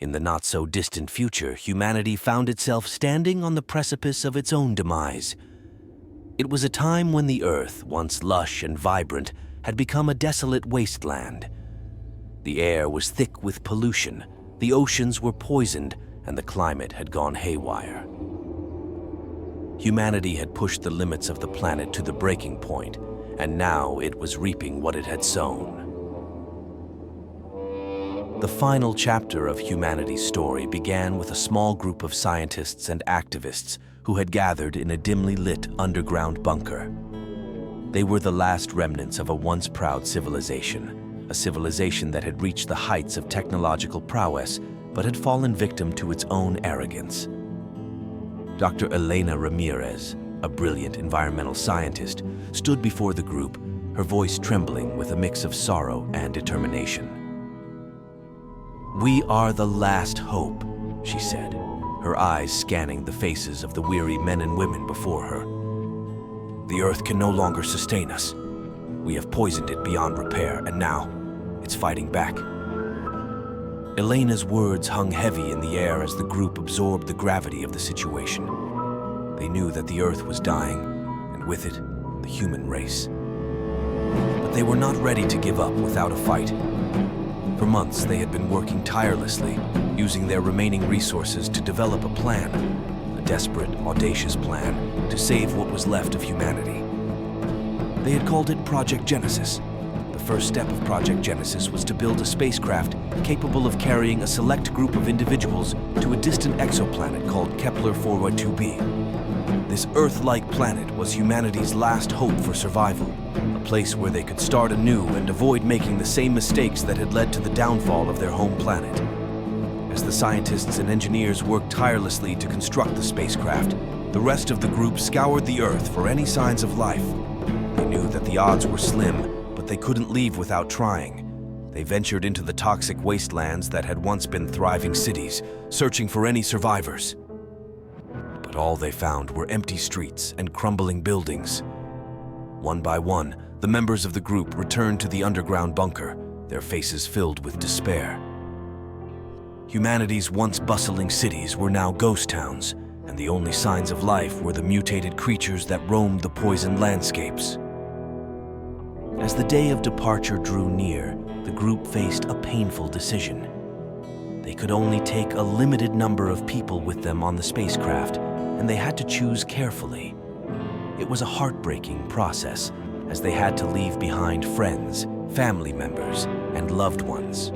In the not-so-distant future, humanity found itself standing on the precipice of its own demise. It was a time when the Earth, once lush and vibrant, had become a desolate wasteland. The air was thick with pollution, the oceans were poisoned, and the climate had gone haywire. Humanity had pushed the limits of the planet to the breaking point, and now it was reaping what it had sown. The final chapter of humanity's story began with a small group of scientists and activists who had gathered in a dimly lit underground bunker. They were the last remnants of a once proud civilization, a civilization that had reached the heights of technological prowess but had fallen victim to its own arrogance. Dr. Elena Ramirez, a brilliant environmental scientist, stood before the group, her voice trembling with a mix of sorrow and determination. "We are the last hope," she said, her eyes scanning the faces of the weary men and women before her. "The Earth can no longer sustain us. We have poisoned it beyond repair, and now it's fighting back." Elena's words hung heavy in the air as the group absorbed the gravity of the situation. They knew that the Earth was dying, and with it, the human race. But they were not ready to give up without a fight. For months, they had been working tirelessly, using their remaining resources to develop a plan, a desperate, audacious plan, to save what was left of humanity. They had called it Project Genesis. The first step of Project Genesis was to build a spacecraft capable of carrying a select group of individuals to a distant exoplanet called Kepler 412b. This Earth-like planet was humanity's last hope for survival, a place where they could start anew and avoid making the same mistakes that had led to the downfall of their home planet. As the scientists and engineers worked tirelessly to construct the spacecraft, the rest of the group scoured the Earth for any signs of life. They knew that the odds were slim, but they couldn't leave without trying. They ventured into the toxic wastelands that had once been thriving cities, searching for any survivors. But all they found were empty streets and crumbling buildings. One by one, the members of the group returned to the underground bunker, their faces filled with despair. Humanity's once bustling cities were now ghost towns, and the only signs of life were the mutated creatures that roamed the poisoned landscapes. As the day of departure drew near, the group faced a painful decision. They could only take a limited number of people with them on the spacecraft, and they had to choose carefully. It was a heartbreaking process, as they had to leave behind friends, family members, and loved ones.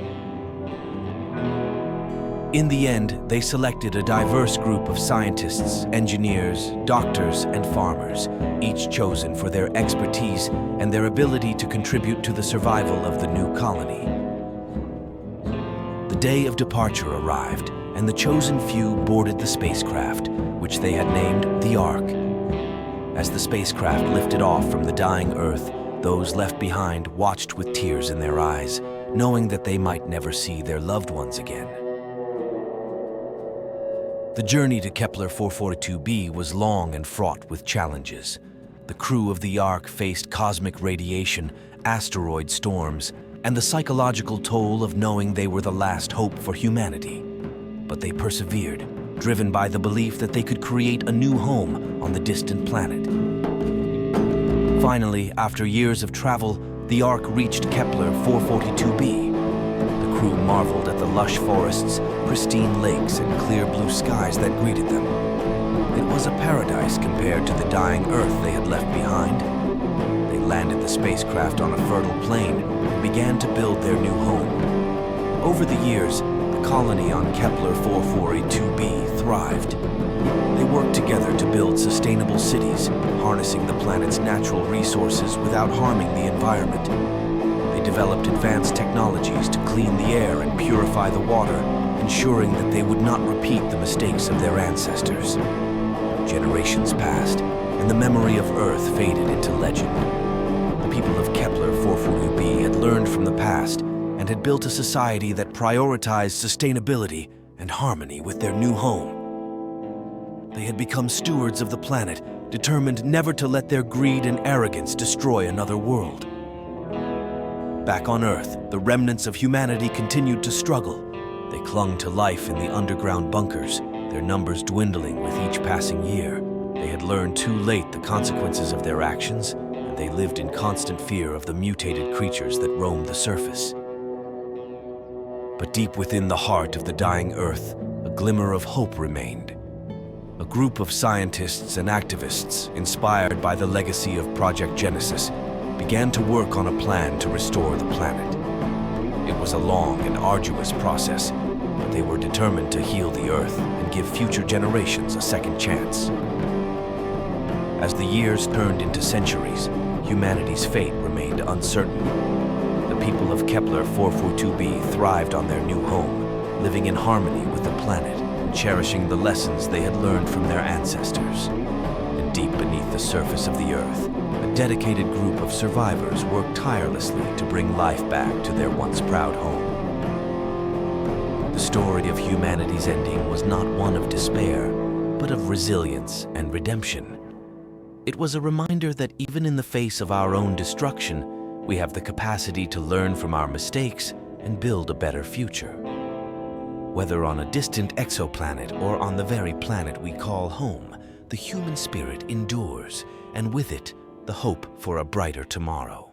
In the end, they selected a diverse group of scientists, engineers, doctors, and farmers, each chosen for their expertise and their ability to contribute to the survival of the new colony. The day of departure arrived, and the chosen few boarded the spacecraft, which they had named the Ark. As the spacecraft lifted off from the dying Earth, those left behind watched with tears in their eyes, knowing that they might never see their loved ones again. The journey to Kepler 442b was long and fraught with challenges. The crew of the Ark faced cosmic radiation, asteroid storms, and the psychological toll of knowing they were the last hope for humanity. But they persevered, driven by the belief that they could create a new home on the distant planet. Finally, after years of travel, the Ark reached Kepler 442b. The crew marveled at the lush forests, pristine lakes, and clear blue skies that greeted them. It was a paradise compared to the dying Earth they had left behind. They landed the spacecraft on a fertile plain and began to build their new home. Over the years, the colony on Kepler 442b thrived. They worked together to build sustainable cities, harnessing the planet's natural resources without harming the environment. They developed advanced technologies to clean the air and purify the water, ensuring that they would not repeat the mistakes of their ancestors. Generations passed, and the memory of Earth faded into legend. The people of Kepler 442b had learned from the past and had built a society that prioritized sustainability and harmony with their new home. They had become stewards of the planet, determined never to let their greed and arrogance destroy another world. Back on Earth, the remnants of humanity continued to struggle. They clung to life in the underground bunkers, their numbers dwindling with each passing year. They had learned too late the consequences of their actions, and they lived in constant fear of the mutated creatures that roamed the surface. But deep within the heart of the dying Earth, a glimmer of hope remained. A group of scientists and activists, inspired by the legacy of Project Genesis, began to work on a plan to restore the planet. It was a long and arduous process, but they were determined to heal the Earth and give future generations a second chance. As the years turned into centuries, humanity's fate remained uncertain. The people of Kepler 442b thrived on their new home, living in harmony with the planet and cherishing the lessons they had learned from their ancestors. And deep beneath the surface of the Earth, a dedicated group of survivors worked tirelessly to bring life back to their once proud home. The story of humanity's ending was not one of despair, but of resilience and redemption. It was a reminder that even in the face of our own destruction, we have the capacity to learn from our mistakes and build a better future. Whether on a distant exoplanet or on the very planet we call home, the human spirit endures, and with it, the hope for a brighter tomorrow.